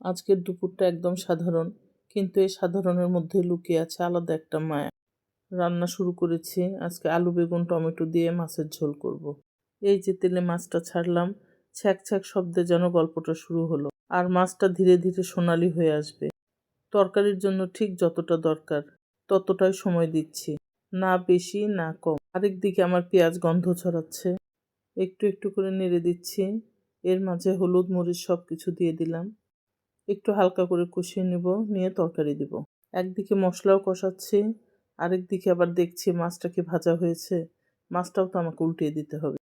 আজকের দুপুরটা একদম সাধারণ, কিন্তু এই সাধারণের মধ্যে লুকিয়ে আছে আলাদা একটা মায়া। রান্না শুরু করেছি। আজকে আলু বেগুন টমেটো দিয়ে মাছের ঝোল করব। এই যে তেলে মাছটা ছাড়লাম, ছ্যাঁক ছ্যাঁক শব্দে যেন গল্পটা শুরু হলো। আর মাছটা ধীরে ধীরে সোনালি হয়ে আসবে। তরকারির জন্য ঠিক যতটা দরকার ততটাই সময় দিচ্ছি, না বেশি না কম। আরেকদিকে আমার পেঁয়াজ গন্ধ ছড়াচ্ছে, একটু একটু করে নেড়ে দিচ্ছি। এর মাঝে হলুদ মরিচ সব কিছু দিয়ে দিলাম। একটু হালকা করে কষিয়ে নেব, নিয়ে তরকারি দিব। একদিকে মশলাও কষাচ্ছি, আরেকদিকে আবার দেখছি মাছটা কি ভাজা হয়েছে। মাছটাও তো আমাকে উল্টিয়ে দিতে হবে।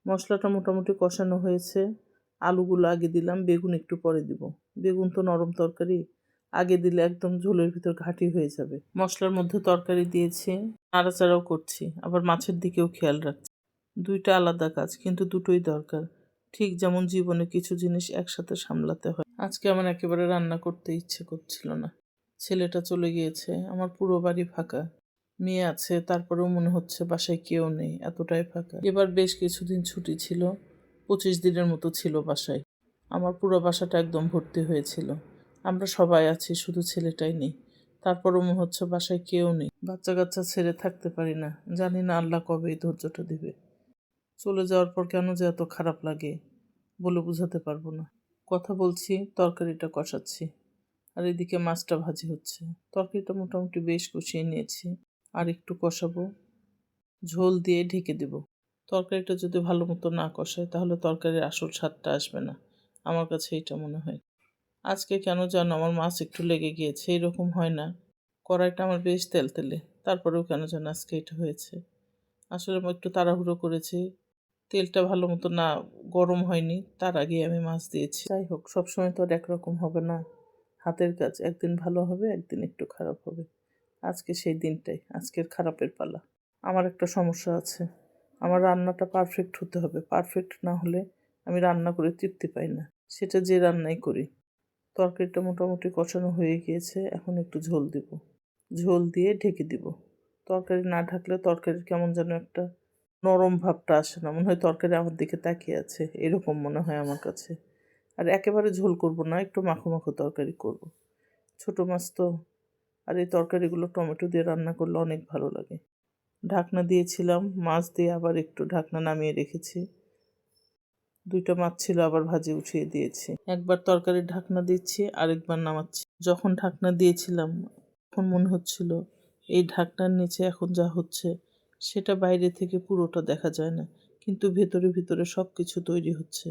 মশলাটা মোটামুটি কষানো হয়েছে। আলুগুলো আগে দিলাম, বেগুন একটু পরে দিব। বেগুন তো নরম তরকারি, আগে দিলে একদম ঝোলের ভিতর ঘাঁটি হয়ে যাবে। মশলার মধ্যে তরকারি দিয়েছি, নাড়াচাড়াও করছি, আবার মাছের দিকেও খেয়াল রাখছি। দুইটা আলাদা কাজ, কিন্তু দুটোই দরকার। ঠিক যেমন জীবনে কিছু জিনিস একসাথে সামলাতে হয়। আজকে আমার একেবারে রান্না করতে ইচ্ছে করছিল না। ছেলেটা চলে গিয়েছে, আমার পুরো বাড়ি ফাঁকা। মেয়ে আছে, তারপরেও মনে হচ্ছে বাসায় কেউ নেই, এতটাই ফাঁকা। এবার বেশ কিছুদিন ছুটি ছিল, 25 দিনের মতো ছিল বাসায়। আমার পুরো বাসাটা একদম ভর্তি হয়েছিল। আমরা সবাই আছি, শুধু ছেলেটাই নেই। তারপরও মনে হচ্ছে বাসায় কেউ নেই। বাচ্চা কাচ্চা ছেড়ে থাকতে পারি না। জানি না আল্লাহ কবে এই ধৈর্যটা দিবে। চলে যাওয়ার পর কেন যে এত খারাপ লাগে বলে বোঝাতে পারবো না। কথা বলছি, তরকারিটা কষাচ্ছি, আর এদিকে মাছটা ভাজি হচ্ছে। তরকারিটা মোটামুটি বেশ কষিয়ে নিয়েছি, আর একটু কষাবো, ঝোল দিয়ে ঢেকে দেব। তরকারিটা যদি ভালো মতো না কষায় তাহলে তরকারির আসল স্বাদটা আসবে না, আমার কাছে এটা মনে হয়। আজকে কেন যেন আমার মাছ একটু লেগে গিয়েছে, এরকম হয় না। কড়াইটা আমার বেশ তেলতেলে, তারপরেও কেন যেন আজকে এটা হয়েছে। আসলে আমি একটু তাড়াহুড়ো করেছি, তেলটা ভালো মতো না গরম হয়নি, তার আগে আমি মাছ দিয়েছি। যাই হোক, সবসময় তো আর একরকম হবে না। হাতের কাজ, একদিন ভালো হবে, একদিন একটু খারাপ হবে। আজকে সেই দিনটাই, আজকের খারাপের পালা। আমার একটা সমস্যা আছে, আমার রান্নাটা পারফেক্ট হতে হবে। পারফেক্ট না হলে আমি রান্না করে তৃপ্তি পাই না, সেটা যে রান্নাই করি। তরকারিটা মোটামুটি কষানো হয়ে গিয়েছে, এখন একটু ঝোল দিব। ঝোল দিয়ে ঢেকে দিব। তরকারি না ঢাকলে তরকারির কেমন যেন একটা নরম ভাবটা আসে না, মনে হয় তরকারি আমার দিকে তাকিয়ে আছে, এরকম মনে হয় আমার কাছে। আর একেবারে ঝোল করব না, একটু মাখো মাখো তরকারি করব। ছোট মাছ তো, আর এই তরকারিগুলো টমেটো দিয়ে রান্না করলে অনেক ভালো লাগে। ঢাকনা দিয়েছিলাম, মাছ দিয়ে আবার একটু ঢাকনা নামিয়ে রেখেছি। দুইটা মাছ ছিল, আবার ভাজি উঠিয়ে দিয়েছি। একবার তরকারির ঢাকনা দিচ্ছি, আরেকবার নামাচ্ছি। যখন ঢাকনা দিয়েছিলাম তখন মনে হচ্ছিল এই ঢাকনার নিচে এখন যা হচ্ছে সেটা বাইরে থেকে পুরোটা দেখা যায় না, কিন্তু ভেতরে ভেতরে সব কিছু তৈরি হচ্ছে,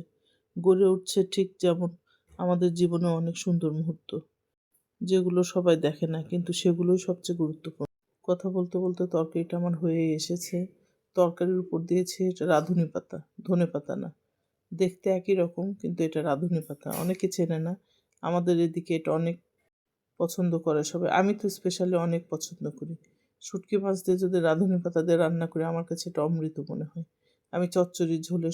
গড়ে উঠছে। ঠিক যেমন আমাদের জীবনে অনেক সুন্দর মুহূর্ত, যেগুলো সবাই দেখে না, কিন্তু সেগুলোই সবচেয়ে গুরুত্বপূর্ণ। কথা বলতে বলতে তরকারিটা আমার হয়ে এসেছে। তরকারির উপর দিয়েছি এটা রাঁধুনি পাতা, ধনে পাতা না। দেখতে একই রকম, কিন্তু এটা রাঁধুনি পাতা, অনেকে চেনে না। আমাদের এদিকে এটা অনেক পছন্দ করে সবাই, আমি তো স্পেশালি অনেক পছন্দ করি। শুটকি মাছ দিয়ে যদি রাঁধুনি পাতা দিয়ে রান্না করি, আমার কাছে এটা অমৃত মনে হয়। আমি চচ্চড়ি ঝোলে